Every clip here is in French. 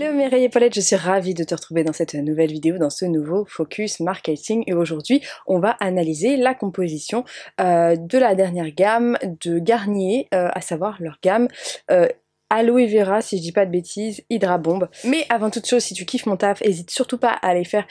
Hello Mireille et Paulette, je suis ravie de te retrouver dans cette nouvelle vidéo, dans ce nouveau Focus Marketing. Et aujourd'hui, on va analyser la composition de la dernière gamme de Garnier, à savoir leur gamme Aloe Vera, si je dis pas de bêtises, Hydra Bomb. Mais avant toute chose, si tu kiffes mon taf, n'hésite surtout pas à aller faire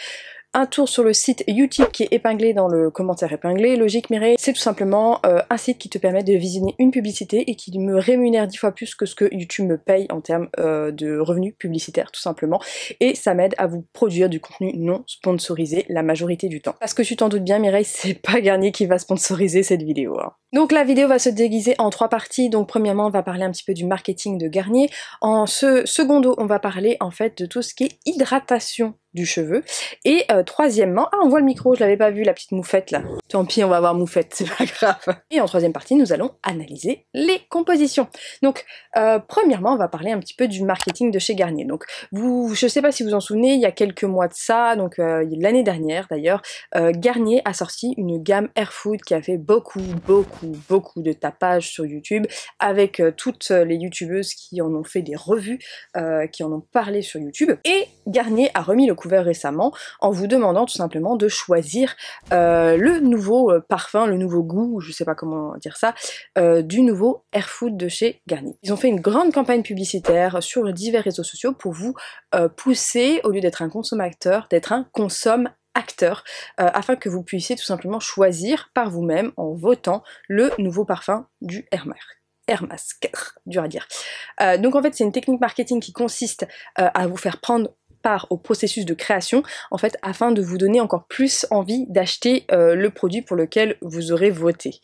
un tour sur le site YouTube qui est épinglé dans le commentaire épinglé. Logique Mireille, c'est tout simplement un site qui te permet de visionner une publicité et qui me rémunère 10 fois plus que ce que YouTube me paye en termes de revenus publicitaires tout simplement. Et ça m'aide à vous produire du contenu non sponsorisé la majorité du temps. Parce que tu t'en doutes bien Mireille, c'est pas Garnier qui va sponsoriser cette vidéo. Donc la vidéo va se déguiser en 3 parties. Donc premièrement, on va parler un petit peu du marketing de Garnier. En secondo, on va parler en fait de tout ce qui est hydratation du cheveu. Et troisièmement, on voit le micro, je l'avais pas vu, la petite moufette là. Tant pis, on va voir moufette, c'est pas grave. Et en troisième partie, nous allons analyser les compositions. Donc premièrement, on va parler un petit peu du marketing de chez Garnier. Donc je sais pas si vous en souvenez, il y a quelques mois de ça, donc l'année dernière d'ailleurs, Garnier a sorti une gamme Hair Food qui a fait beaucoup de tapage sur YouTube, avec toutes les youtubeuses qui en ont fait des revues, qui en ont parlé sur YouTube. Et Garnier a remis le couvert récemment en vous demandant tout simplement de choisir le nouveau parfum, le nouveau goût, je sais pas comment dire ça, du nouveau Hair Food de chez Garnier. Ils ont fait une grande campagne publicitaire sur divers réseaux sociaux pour vous pousser, au lieu d'être un consommateur, d'être un consomme-acteur, afin que vous puissiez tout simplement choisir par vous-même en votant le nouveau parfum du Air Mask, dur à dire. Donc en fait c'est une technique marketing qui consiste à vous faire prendre part au processus de création, en fait, afin de vous donner encore plus envie d'acheter le produit pour lequel vous aurez voté,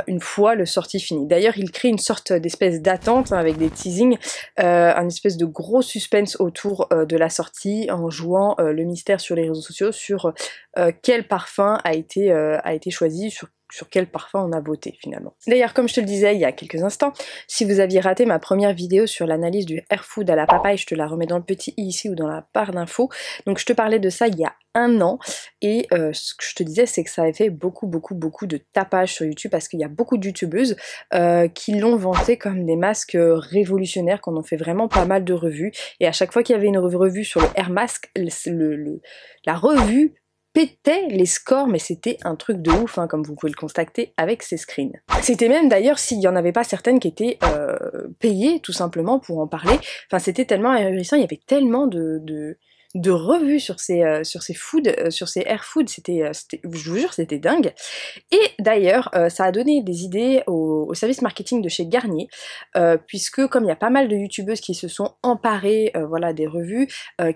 une fois le sortie fini. D'ailleurs, il crée une sorte d'espèce d'attente avec des teasings, un espèce de gros suspense autour de la sortie, en jouant le mystère sur les réseaux sociaux sur quel parfum a été choisi, sur quel parfum on a voté finalement. D'ailleurs, comme je te le disais il y a quelques instants, si vous aviez raté ma première vidéo sur l'analyse du Hair Food à la papaye, je te la remets dans le petit i ici ou dans la barre d'infos. Donc je te parlais de ça il y a un an, et ce que je te disais c'est que ça avait fait beaucoup de tapage sur YouTube, parce qu'il y a beaucoup de youtubeuses qui l'ont vanté comme des masques révolutionnaires, qu'on en fait vraiment pas mal de revues, et à chaque fois qu'il y avait une revue sur le Air Mask, la revue pétait les scores, mais c'était un truc de ouf, hein, comme vous pouvez le constater avec ces screens. C'était même d'ailleurs s'il y en avait pas certaines qui étaient payées tout simplement pour en parler, enfin c'était tellement ahurissant, il y avait tellement de revues sur ces sur ces Hair Food, je vous jure c'était dingue. Et d'ailleurs ça a donné des idées au service marketing de chez Garnier, puisque comme il y a pas mal de youtubeuses qui se sont emparées voilà, des revues,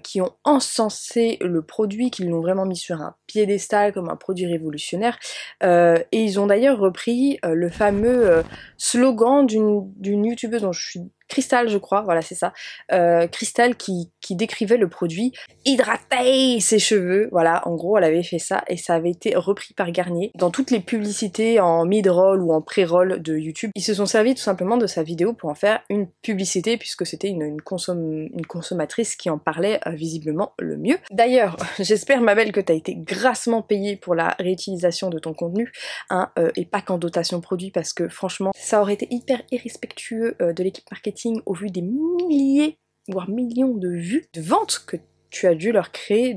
qui ont encensé le produit, qui l'ont vraiment mis sur un piédestal comme un produit révolutionnaire, et ils ont d'ailleurs repris le fameux slogan d'une youtubeuse dont je suis Crystal, je crois, voilà c'est ça, Crystal qui décrivait le produit hydrater ses cheveux, voilà, en gros elle avait fait ça, et ça avait été repris par Garnier dans toutes les publicités en mid-roll ou en pré-roll de YouTube. Ils se sont servis tout simplement de sa vidéo pour en faire une publicité, puisque c'était une consommatrice qui en parlait visiblement le mieux. D'ailleurs, j'espère ma belle que tu as été grassement payée pour la réutilisation de ton contenu, hein, et pas qu'en dotation produit, parce que franchement ça aurait été hyper irrespectueux de l'équipe marketing au vu des milliers voire millions de vues, de ventes que tu as dû leur créer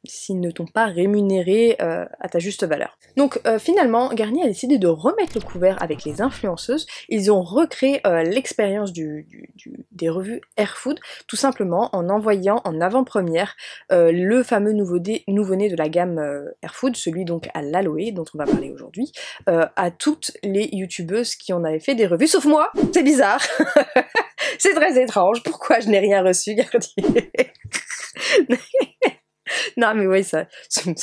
s'ils ne t'ont pas rémunéré à ta juste valeur. Donc finalement, Garnier a décidé de remettre le couvert avec les influenceuses. Ils ont recréé l'expérience des revues Hair Food, tout simplement en envoyant en avant-première le fameux nouveau-né de la gamme Hair Food, celui donc à l'aloe dont on va parler aujourd'hui, à toutes les youtubeuses qui en avaient fait des revues, sauf moi. C'est bizarre. C'est très étrange, pourquoi je n'ai rien reçu, Garnier? Non mais oui, ça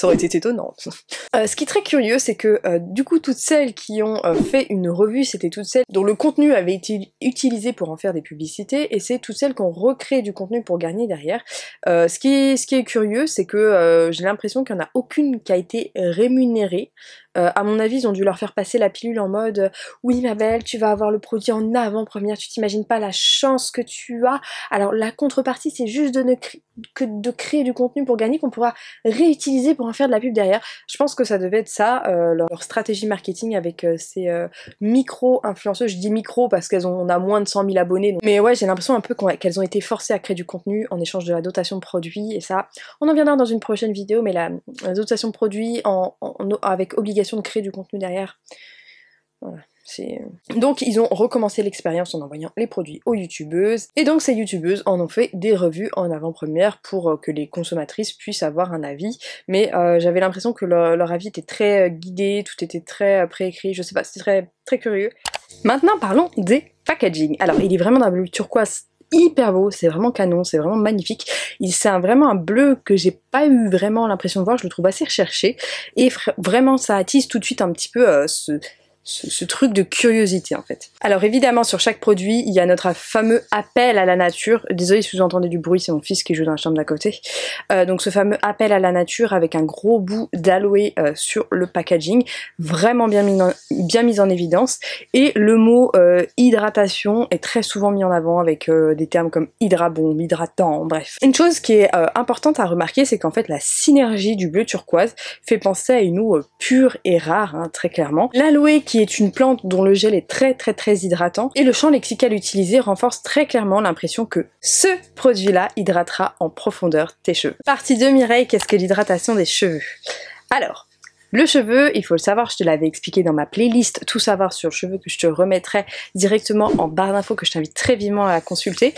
aurait été étonnant. Ce qui est très curieux, c'est que du coup toutes celles qui ont fait une revue, c'était toutes celles dont le contenu avait été utilisé pour en faire des publicités, et c'est toutes celles qui ont recréé du contenu pour Garnier derrière. Ce qui est curieux, c'est que j'ai l'impression qu'il n'y en a aucune qui a été rémunérée À mon avis, ils ont dû leur faire passer la pilule en mode oui ma belle, tu vas avoir le produit en avant-première, tu t'imagines pas la chance que tu as. Alors la contrepartie, c'est juste de créer du contenu pour gagner qu'on pourra réutiliser pour en faire de la pub derrière. Je pense que ça devait être ça, leur stratégie marketing avec ces micro-influenceuses. Je dis micro parce on a moins de 100 000 abonnés. Donc. Mais ouais, j'ai l'impression un peu qu'elles ont été forcées à créer du contenu en échange de la dotation de produits, et ça, on en viendra dans une prochaine vidéo, mais la dotation de produits avec obligation de créer du contenu derrière. Voilà. Donc ils ont recommencé l'expérience en envoyant les produits aux youtubeuses, et donc ces youtubeuses en ont fait des revues en avant-première pour que les consommatrices puissent avoir un avis, mais j'avais l'impression que leur avis était très guidé, tout était très préécrit, je sais pas, c'était très, très curieux. Maintenant parlons des packaging. Alors il est vraiment d'un bleu turquoise hyper beau, c'est vraiment canon, c'est vraiment magnifique. C'est vraiment un bleu que j'ai pas eu vraiment l'impression de voir, je le trouve assez recherché, et vraiment ça attise tout de suite un petit peu ce truc de curiosité en fait. Alors évidemment sur chaque produit il y a notre fameux appel à la nature. Désolée si vous entendez du bruit, c'est mon fils qui joue dans la chambre d'à côté. Donc ce fameux appel à la nature avec un gros bout d'aloe sur le packaging, vraiment bien mis en évidence, et le mot hydratation est très souvent mis en avant avec des termes comme hydrabombe, hydratant, bref. Une chose qui est importante à remarquer, c'est qu'en fait la synergie du bleu turquoise fait penser à une eau pure et rare, hein, très clairement. L'aloe qui est une plante dont le gel est très hydratant, et le champ lexical utilisé renforce très clairement l'impression que ce produit-là hydratera en profondeur tes cheveux. Partie 2, Mireille, qu'est-ce que l'hydratation des cheveux? Alors, le cheveu, il faut le savoir, je te l'avais expliqué dans ma playlist Tout savoir sur le cheveu que je te remettrai directement en barre d'infos, que je t'invite très vivement à consulter.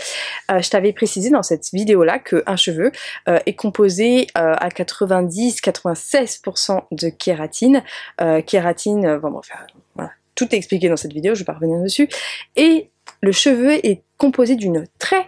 Je t'avais précisé dans cette vidéo-là qu'un cheveu est composé à 90-96% de kératine. Kératine, bon bref, voilà, tout est expliqué dans cette vidéo, je vais pas revenir dessus. Et le cheveu est composé d'une très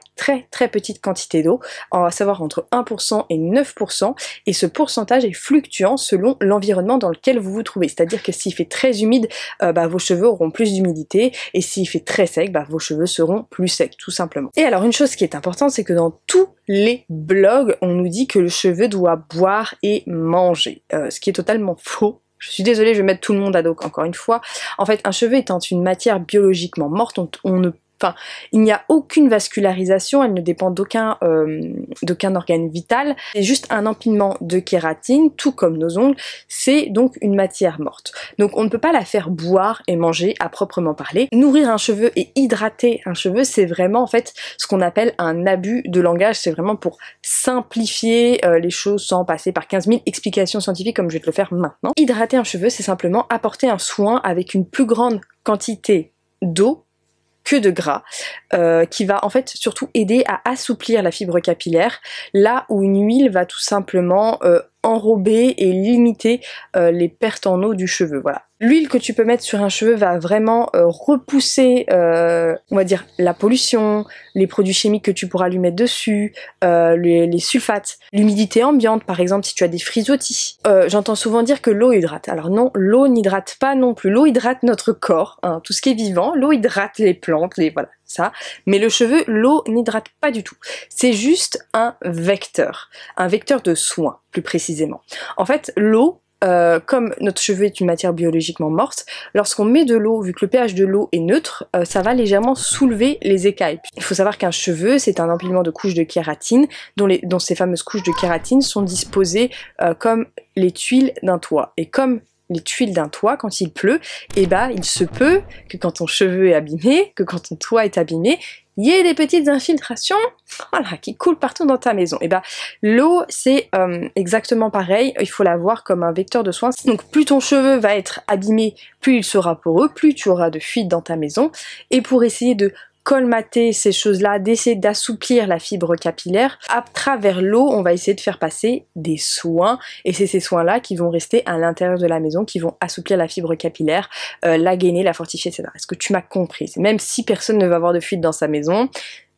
petite quantité d'eau, à savoir entre 1% et 9%, et ce pourcentage est fluctuant selon l'environnement dans lequel vous vous trouvez. C'est-à-dire que s'il fait très humide, vos cheveux auront plus d'humidité, et s'il fait très sec, vos cheveux seront plus secs, tout simplement. Et alors une chose qui est importante, c'est que dans tous les blogs, on nous dit que le cheveu doit boire et manger, ce qui est totalement faux. Je suis désolée, je vais mettre tout le monde à dos encore une fois. En fait, un cheveu étant une matière biologiquement morte, il n'y a aucune vascularisation, elle ne dépend d'aucun organe vital. C'est juste un empilement de kératine, tout comme nos ongles. C'est donc une matière morte. Donc on ne peut pas la faire boire et manger à proprement parler. Nourrir un cheveu et hydrater un cheveu, c'est vraiment en fait ce qu'on appelle un abus de langage. C'est vraiment pour simplifier les choses sans passer par 15 000 explications scientifiques comme je vais te le faire maintenant. Hydrater un cheveu, c'est simplement apporter un soin avec une plus grande quantité d'eau que de gras, qui va en fait surtout aider à assouplir la fibre capillaire, là où une huile va tout simplement enrober et limiter les pertes en eau du cheveu, voilà. L'huile que tu peux mettre sur un cheveu va vraiment repousser, on va dire, la pollution, les produits chimiques que tu pourras lui mettre dessus, les sulfates, l'humidité ambiante, par exemple si tu as des frisottis. J'entends souvent dire que l'eau hydrate. Alors non, l'eau n'hydrate pas non plus. L'eau hydrate notre corps, hein, tout ce qui est vivant. L'eau hydrate les plantes, voilà, ça. Mais le cheveu, l'eau n'hydrate pas du tout. C'est juste un vecteur de soin, plus précisément. En fait, l'eau, comme notre cheveu est une matière biologiquement morte, lorsqu'on met de l'eau, vu que le pH de l'eau est neutre, ça va légèrement soulever les écailles. Il faut savoir qu'un cheveu, c'est un empilement de couches de kératine, dont ces fameuses couches de kératine sont disposées comme les tuiles d'un toit. Et comme les tuiles d'un toit, quand il pleut, il se peut que quand ton cheveu est abîmé, que quand ton toit est abîmé, il y ait des petites infiltrations, voilà, qui coulent partout dans ta maison. L'eau, c'est exactement pareil, il faut la voir comme un vecteur de soins. Donc plus ton cheveu va être abîmé, plus il sera poreux, plus tu auras de fuites dans ta maison. Et pour essayer de colmater ces choses-là, d'essayer d'assouplir la fibre capillaire, à travers l'eau, on va essayer de faire passer des soins, et c'est ces soins-là qui vont rester à l'intérieur de la maison, qui vont assouplir la fibre capillaire, la gainer, la fortifier, etc. Est-ce que tu m'as compris? Même si personne ne va avoir de fuite dans sa maison,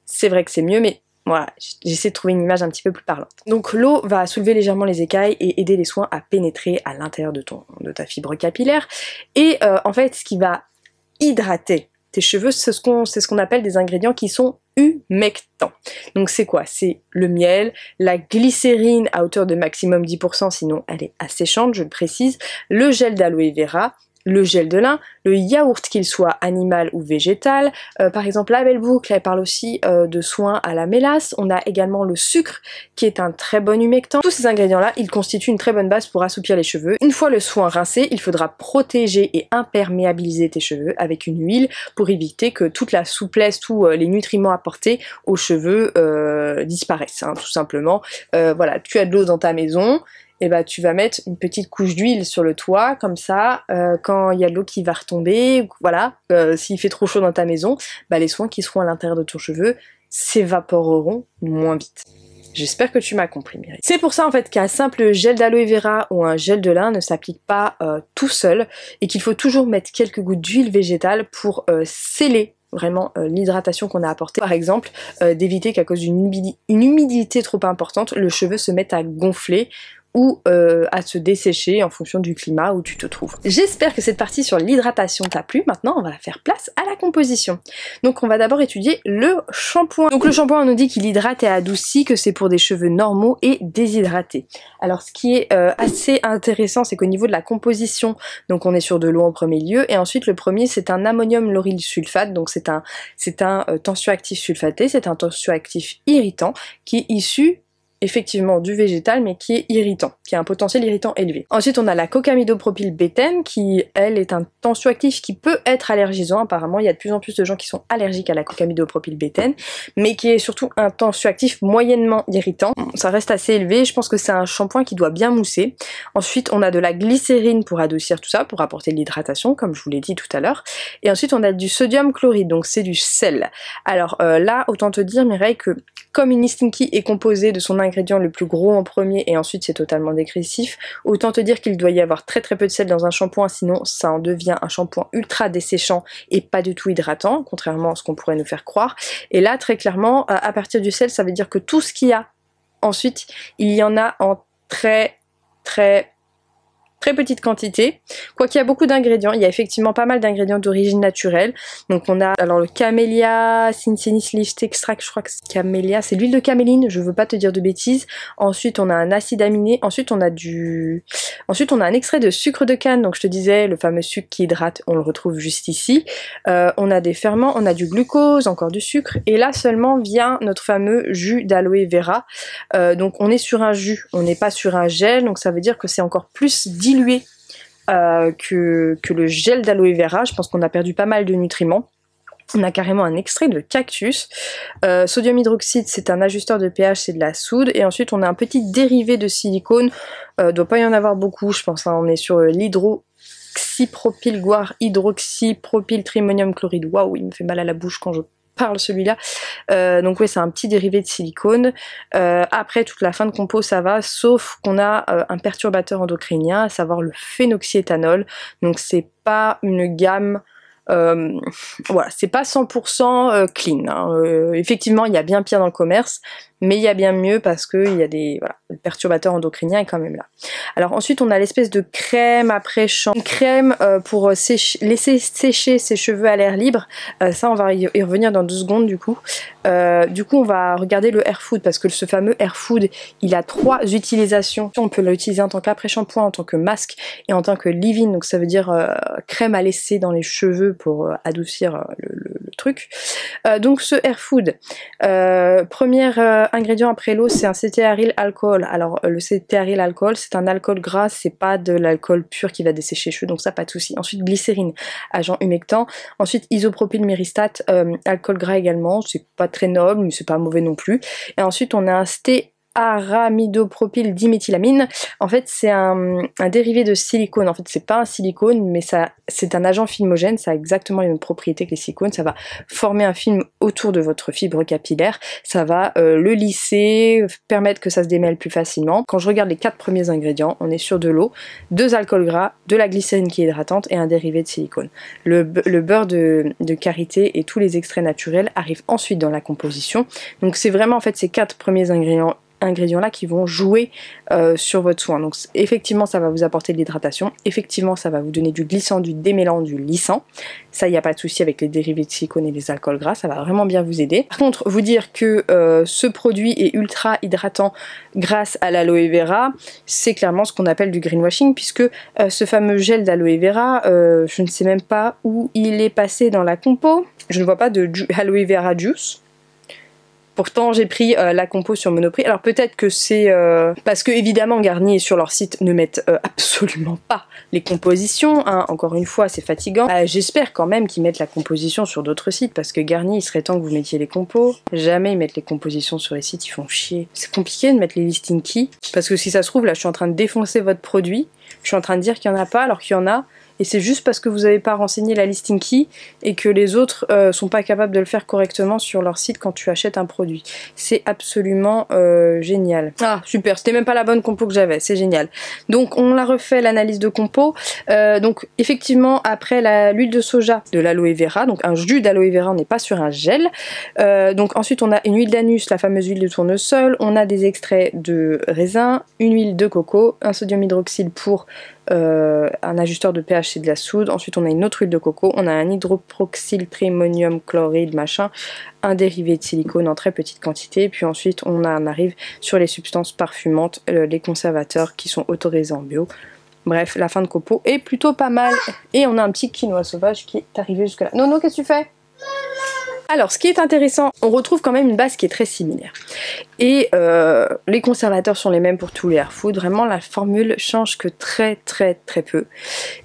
c'est vrai que c'est mieux, mais voilà, j'essaie de trouver une image un petit peu plus parlante. Donc l'eau va soulever légèrement les écailles et aider les soins à pénétrer à l'intérieur de ta fibre capillaire, et en fait, ce qui va hydrater tes cheveux. C'est ce qu'on appelle des ingrédients qui sont humectants. Donc c'est quoi? C'est le miel, la glycérine à hauteur de maximum 10%, sinon elle est asséchante, je le précise, le gel d'aloe vera, le gel de lin, le yaourt qu'il soit animal ou végétal. Par exemple, la Belle Boucle, elle parle aussi de soins à la mélasse. On a également le sucre qui est un très bon humectant. Tous ces ingrédients-là, ils constituent une très bonne base pour assouplir les cheveux. Une fois le soin rincé, il faudra protéger et imperméabiliser tes cheveux avec une huile pour éviter que toute la souplesse, tous les nutriments apportés aux cheveux disparaissent, hein, tout simplement. Voilà, tu as de l'eau dans ta maison, et bah tu vas mettre une petite couche d'huile sur le toit, comme ça, quand il y a de l'eau qui va retomber, voilà, s'il fait trop chaud dans ta maison, bah les soins qui seront à l'intérieur de ton cheveu s'évaporeront moins vite. J'espère que tu m'as compris, Mireille. C'est pour ça en fait qu'un simple gel d'aloe vera ou un gel de lin ne s'applique pas tout seul et qu'il faut toujours mettre quelques gouttes d'huile végétale pour sceller vraiment l'hydratation qu'on a apportée. Par exemple, d'éviter qu'à cause d'une humidité trop importante, le cheveu se mette à gonfler ou à se dessécher en fonction du climat où tu te trouves. J'espère que cette partie sur l'hydratation t'a plu. Maintenant, on va faire place à la composition. Donc on va d'abord étudier le shampoing. Donc le shampoing, on nous dit qu'il hydrate et adoucit, que c'est pour des cheveux normaux et déshydratés. Alors ce qui est assez intéressant, c'est qu'au niveau de la composition, donc on est sur de l'eau en premier lieu, et ensuite le premier c'est un ammonium lauryl sulfate, donc c'est un tensioactif sulfaté, c'est un tensioactif irritant qui est issu effectivement du végétal mais qui est irritant, qui a un potentiel irritant élevé. Ensuite on a la cocamidopropylbétène qui elle est un tensioactif qui peut être allergisant. Apparemment il y a de plus en plus de gens qui sont allergiques à la cocamidopropylbétène, mais qui est surtout un tensioactif moyennement irritant. Ça reste assez élevé, je pense que c'est un shampoing qui doit bien mousser. Ensuite on a de la glycérine pour adoucir tout ça, pour apporter de l'hydratation comme je vous l'ai dit tout à l'heure. Et ensuite on a du sodium chloride, donc c'est du sel. Alors là autant te dire Mireille que comme une Stinky est composée de son ingrédient le plus gros en premier et ensuite c'est totalement dégressif, autant te dire qu'il doit y avoir très très peu de sel dans un shampoing, sinon ça en devient un shampoing ultra desséchant et pas du tout hydratant, contrairement à ce qu'on pourrait nous faire croire. Et là très clairement, à partir du sel, ça veut dire que tout ce qu'il y a ensuite, il y en a en très petite quantité, quoiqu'il y a beaucoup d'ingrédients, il y a effectivement pas mal d'ingrédients d'origine naturelle. Donc on a alors le Camellia Cincinnis Leaf Extract, je crois que c'est Camellia, c'est l'huile de caméline, je veux pas te dire de bêtises. Ensuite on a un acide aminé, ensuite on a un extrait de sucre de canne, donc je te disais le fameux sucre qui hydrate, on le retrouve juste ici. On a des ferments, on a du glucose, encore du sucre, et là seulement vient notre fameux jus d'aloe vera. Donc on est sur un jus, on n'est pas sur un gel, donc ça veut dire que c'est encore plus dilué que le gel d'aloe vera. Je pense qu'on a perdu pas mal de nutriments. On a carrément un extrait de cactus. Sodium hydroxyde, c'est un ajusteur de pH, c'est de la soude. Et ensuite, on a un petit dérivé de silicone. Doit pas y en avoir beaucoup, je pense. Hein. On est sur l'hydroxypropyl guar hydroxypropyl trimonium chloride. Waouh, il me fait mal à la bouche quand je parle celui-là. Donc ouais, c'est un petit dérivé de silicone. Après, toute la fin de compo, ça va, sauf qu'on a un perturbateur endocrinien, à savoir le phénoxyéthanol. Donc c'est pas une gamme... voilà, c'est pas 100% clean. Hein. Effectivement, il y a bien pire dans le commerce, mais il y a bien mieux parce que il y a des... Voilà, le perturbateur endocrinien est quand même là. Alors ensuite, on a l'espèce de crème après shampoing. Une crème pour laisser sécher ses cheveux à l'air libre. Ça, on va y revenir dans 2 secondes du coup. On va regarder le Hair Food parce que ce fameux Hair Food, il a 3 utilisations. On peut l'utiliser en tant qu'après-shampoing, en tant que masque et en tant que leave-in. Donc ça veut dire crème à laisser dans les cheveux pour adoucir le truc. Donc ce Hair Food, premier ingrédient après l'eau, c'est un cétéaryl alcool. Alors le cétéaryl alcool, c'est un alcool gras, c'est pas de l'alcool pur qui va dessécher les cheveux, donc ça pas de souci. Ensuite glycérine, agent humectant. Ensuite isopropylmyrystate, alcool gras également, c'est pas très noble mais c'est pas mauvais non plus. Et ensuite on a un aramidopropyl diméthylamine. En fait c'est un dérivé de silicone. En fait c'est pas un silicone mais c'est un agent filmogène, ça a exactement les mêmes propriétés que les silicones. Ça va former un film autour de votre fibre capillaire, ça va le lisser, permettre que ça se démêle plus facilement. Quand je regarde les 4 premiers ingrédients, on est sur de l'eau, 2 alcools gras, de la glycérine qui est hydratante et un dérivé de silicone. Le beurre de karité et tous les extraits naturels arrivent ensuite dans la composition. Donc c'est vraiment en fait ces 4 premiers ingrédients ingrédients là qui vont jouer sur votre soin. Donc effectivement ça va vous apporter de l'hydratation, effectivement ça va vous donner du glissant, du démêlant, du lissant. Ça, il n'y a pas de souci avec les dérivés de silicone et les alcools gras, ça va vraiment bien vous aider. Par contre, vous dire que ce produit est ultra hydratant grâce à l'aloe vera, c'est clairement ce qu'on appelle du greenwashing, puisque ce fameux gel d'aloe vera, je ne sais même pas où il est passé dans la compo. Je ne vois pas de aloe vera juice. Pourtant j'ai pris la compo sur Monoprix. Alors peut-être que c'est parce que évidemment Garnier sur leur site ne mettent absolument pas les compositions, hein. Encore une fois c'est fatigant. J'espère quand même qu'ils mettent la composition sur d'autres sites, parce que Garnier il serait temps que vous mettiez les compos. Jamais ils mettent les compositions sur les sites, ils font chier. C'est compliqué de mettre les listing key, parce que si ça se trouve là je suis en train de défoncer votre produit, je suis en train de dire qu'il n'y en a pas alors qu'il y en a. Et c'est juste parce que vous n'avez pas renseigné la listing key et que les autres sont pas capables de le faire correctement sur leur site quand tu achètes un produit. C'est absolument génial. Ah super, c'était même pas la bonne compo que j'avais, c'est génial. Donc on a refait l'analyse de compo. Donc effectivement après l'huile de soja, de l'aloe vera, donc un jus d'aloe vera, on n'est pas sur un gel. Donc ensuite on a une huile d'anus, la fameuse huile de tournesol, on a des extraits de raisin, une huile de coco, un sodium hydroxyle pour un ajusteur de pH, c'est de la soude. Ensuite on a une autre huile de coco, on a un hydroproxyl trimonium chloride machin, un dérivé de silicone en très petite quantité, puis ensuite on arrive sur les substances parfumantes, les conservateurs qui sont autorisés en bio. Bref, la fin de compo est plutôt pas mal. Et on a un petit quinoa sauvage qui est arrivé jusque là. Nono, qu'est-ce que tu fais? Alors, ce qui est intéressant, on retrouve quand même une base qui est très similaire. Et les conservateurs sont les mêmes pour tous les hair food. Vraiment, la formule change que très peu.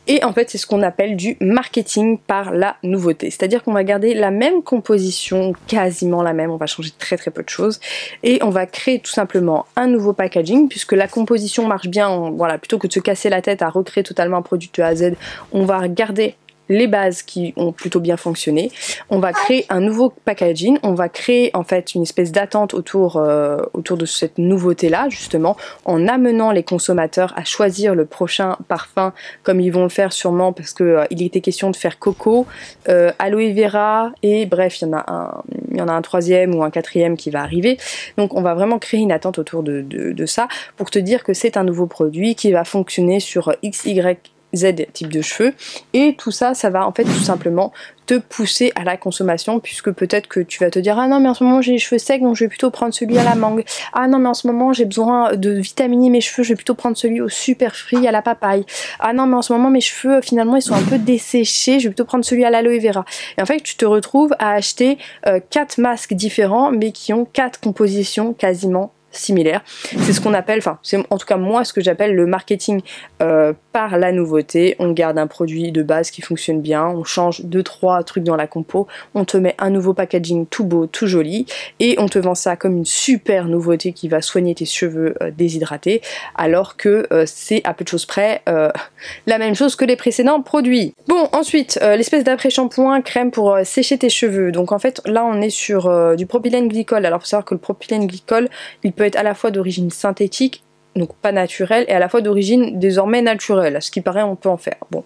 Et en fait, c'est ce qu'on appelle du marketing par la nouveauté. C'est-à-dire qu'on va garder la même composition, quasiment la même. On va changer très peu de choses. Et on va créer tout simplement un nouveau packaging, puisque la composition marche bien. Voilà, plutôt que de se casser la tête à recréer totalement un produit de A à Z, on va garder les bases qui ont plutôt bien fonctionné. On va créer un nouveau packaging, on va créer en fait une espèce d'attente autour de cette nouveauté là, justement en amenant les consommateurs à choisir le prochain parfum comme ils vont le faire sûrement, parce que il était question de faire coco, aloe vera et bref il y en a un troisième ou un quatrième qui va arriver. Donc on va vraiment créer une attente autour de ça pour te dire que c'est un nouveau produit qui va fonctionner sur X, Y, Z type de cheveux, et tout ça, ça va en fait tout simplement te pousser à la consommation, puisque peut-être que tu vas te dire ah non mais en ce moment j'ai les cheveux secs donc je vais plutôt prendre celui à la mangue, ah non mais en ce moment j'ai besoin de vitaminer mes cheveux, je vais plutôt prendre celui au super fruit à la papaye, ah non mais en ce moment mes cheveux finalement ils sont un peu desséchés, je vais plutôt prendre celui à l'aloe vera. Et en fait tu te retrouves à acheter 4 masques différents mais qui ont 4 compositions quasiment similaires. C'est ce qu'on appelle, enfin c'est en tout cas moi ce que j'appelle le marketing par la nouveauté. On garde un produit de base qui fonctionne bien, on change 2-3 trucs dans la compo, on te met un nouveau packaging tout beau, tout joli, et on te vend ça comme une super nouveauté qui va soigner tes cheveux déshydratés, alors que c'est à peu de choses près la même chose que les précédents produits. Bon, ensuite l'espèce d'après-shampoing crème pour sécher tes cheveux. Donc en fait là on est sur du propylène glycol. Alors faut savoir que le propylène glycol il peut être à la fois d'origine synthétique, donc pas naturelle, et à la fois d'origine désormais naturelle. À ce qui paraît on peut en faire. Bon,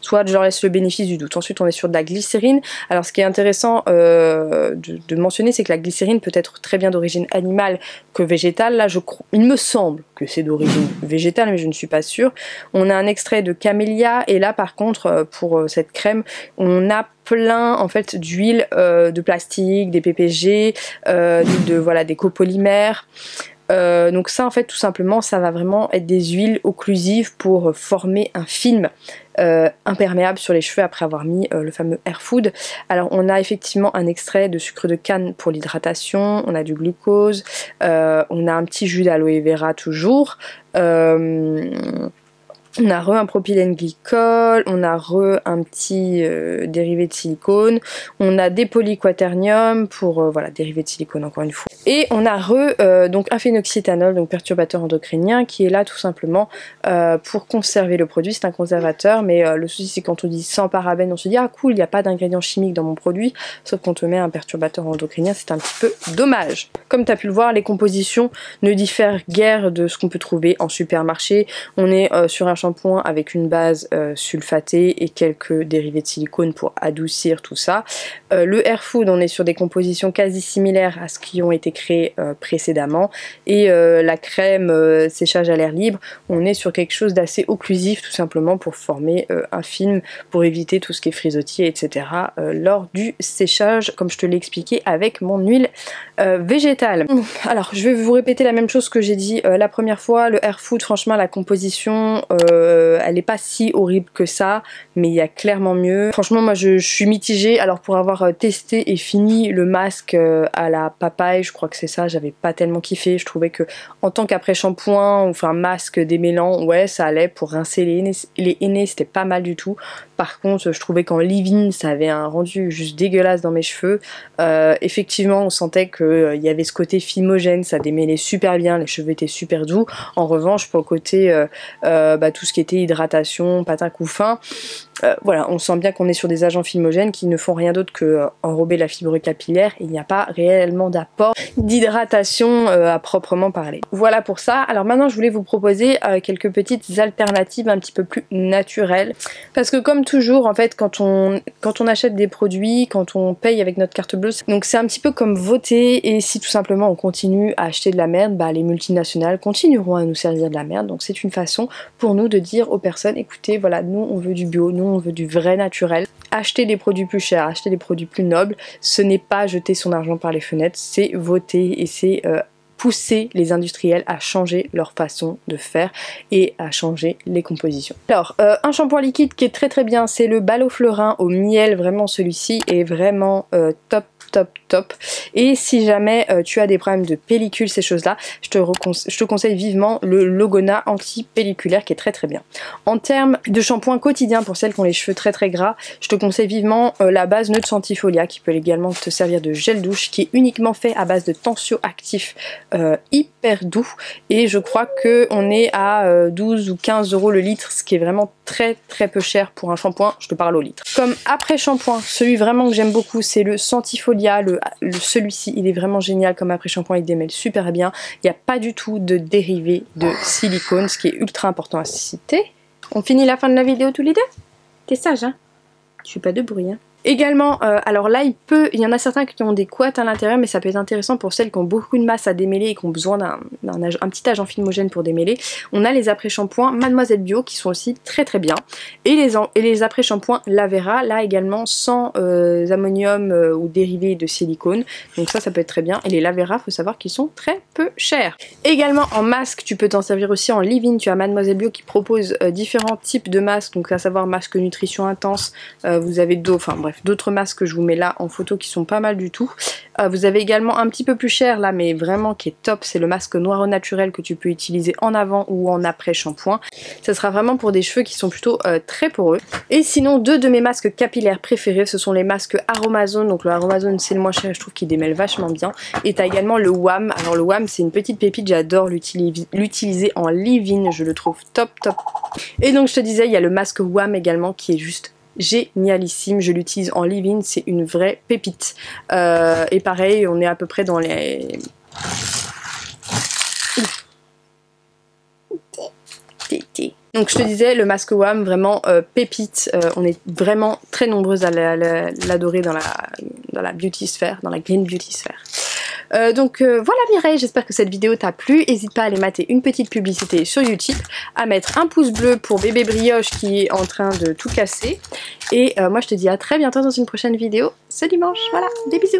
soit je leur laisse le bénéfice du doute. Ensuite on est sur de la glycérine. Alors ce qui est intéressant de mentionner, c'est que la glycérine peut être très bien d'origine animale que végétale. Là il me semble que c'est d'origine végétale mais je ne suis pas sûre. On a un extrait de camélia, et là par contre pour cette crème on a plein en fait d'huile de plastique, des PPG, voilà, des copolymères. Donc ça en fait tout simplement ça va vraiment être des huiles occlusives pour former un film imperméable sur les cheveux après avoir mis le fameux Hair Food. Alors on a effectivement un extrait de sucre de canne pour l'hydratation, on a du glucose, on a un petit jus d'aloe vera toujours, on a un propylène glycol, on a un petit dérivé de silicone, on a des polyquaternium pour voilà, dérivé de silicone encore une fois. Et on a donc un phénoxyéthanol, donc perturbateur endocrinien, qui est là tout simplement pour conserver le produit. C'est un conservateur, mais le souci c'est quand on dit sans parabènes, on se dit ah cool, il n'y a pas d'ingrédients chimiques dans mon produit, sauf qu'on te met un perturbateur endocrinien, c'est un petit peu dommage. Comme tu as pu le voir, les compositions ne diffèrent guère de ce qu'on peut trouver en supermarché. On est sur un shampoing avec une base sulfatée et quelques dérivés de silicone pour adoucir tout ça. Le Hair Food, on est sur des compositions quasi similaires à ce qui ont été créées précédemment. Et la crème séchage à l'air libre, on est sur quelque chose d'assez occlusif tout simplement pour former un film, pour éviter tout ce qui est frisottis, etc. Lors du séchage, comme je te l'ai expliqué avec mon huile végétale. Alors je vais vous répéter la même chose que j'ai dit la première fois. Le Hair Food, franchement la composition elle n'est pas si horrible que ça, mais il y a clairement mieux. Franchement moi je suis mitigée. Alors pour avoir testé et fini le masque à la papaye, je crois que c'est ça, j'avais pas tellement kiffé. Je trouvais que en tant qu'après shampoing, enfin masque démêlant, ouais ça allait pour rincer les aînés, c'était pas mal du tout. Par contre je trouvais qu'en leave-in ça avait un rendu juste dégueulasse dans mes cheveux. Effectivement on sentait qu'il y avait ce côté fumogène, ça démêlait super bien, les cheveux étaient super doux. En revanche pour le côté tout ce qui était hydratation, patin coup fin, voilà, on sent bien qu'on est sur des agents fumogènes qui ne font rien d'autre que enrober la fibre capillaire. Il n'y a pas réellement d'apport d'hydratation à proprement parler. Voilà pour ça. Alors maintenant je voulais vous proposer quelques petites alternatives un petit peu plus naturelles. Parce que comme toujours en fait quand on achète des produits, quand on paye avec notre carte bleue, donc c'est un petit peu comme voter, et si tout simplement on continue à acheter de la merde, bah les multinationales continueront à nous servir de la merde. Donc c'est une façon pour nous de dire aux personnes, écoutez voilà, nous on veut du bio, nous on veut du vrai naturel. Acheter des produits plus chers, acheter des produits plus nobles, ce n'est pas jeter son argent par les fenêtres, c'est voter et c'est pousser les industriels à changer leur façon de faire et à changer les compositions. Alors, un shampoing liquide qui est très très bien, c'est le Balo Fleurin au miel. Vraiment, celui-ci est vraiment top. Et si jamais tu as des problèmes de pellicule, ces choses-là, je te conseille vivement le Logona anti-pelliculaire qui est très très bien. En termes de shampoing quotidien pour celles qui ont les cheveux très très gras, je te conseille vivement la base Neutre Santifolia qui peut également te servir de gel douche, qui est uniquement fait à base de tensioactif hyper doux, et je crois que on est à 12 ou 15 € le litre, ce qui est vraiment très très peu cher pour un shampoing, je te parle au litre. Comme après shampoing, celui vraiment que j'aime beaucoup c'est le Santifolia. Celui-ci il est vraiment génial comme après shampoing, il démêle super bien, il n'y a pas du tout de dérivé de silicone, ce qui est ultra important à citer. On finit la fin de la vidéo tous les deux? T'es sage hein? Je suis pas de bruit hein. Également, alors là il y en a certains qui ont des couettes à l'intérieur, mais ça peut être intéressant pour celles qui ont beaucoup de masse à démêler et qui ont besoin d'un petit agent filmogène pour démêler. On a les après-shampoings Mademoiselle Bio qui sont aussi très très bien. Et les après-shampoings Lavera, là également sans ammonium ou dérivés de silicone. Donc ça peut être très bien. Et les Lavera, faut savoir qu'ils sont très peu chers. Également en masque, tu peux t'en servir aussi en leave-in. Tu as Mademoiselle Bio qui propose différents types de masques, donc à savoir masque nutrition intense, vous avez d'autres masques que je vous mets là en photo qui sont pas mal du tout. Vous avez également un petit peu plus cher là, mais vraiment qui est top, c'est le masque noir au naturel que tu peux utiliser en avant ou en après shampoing. Ça sera vraiment pour des cheveux qui sont plutôt très poreux. Et sinon, deux de mes masques capillaires préférés, ce sont les masques Aromazone. Donc le Aromazone c'est le moins cher, je trouve qu'il démêle vachement bien. Et t'as également le WAM. Alors le WAM c'est une petite pépite, j'adore l'utiliser en leave-in, je le trouve top. Et donc je te disais, il y a le masque WAM également qui est juste génialissime, je l'utilise en leave-in, c'est une vraie pépite. Et pareil, on est à peu près dans les... Donc je te disais, le masque WAM, vraiment pépite, on est vraiment très nombreuses à l'adorer dans la beauty sphère, dans la green beauty sphère. Donc voilà Mireille, j'espère que cette vidéo t'a plu. N'hésite pas à aller mater une petite publicité sur YouTube, à mettre un pouce bleu pour bébé brioche qui est en train de tout casser. Et moi je te dis à très bientôt dans une prochaine vidéo ce dimanche. Voilà, des bisous.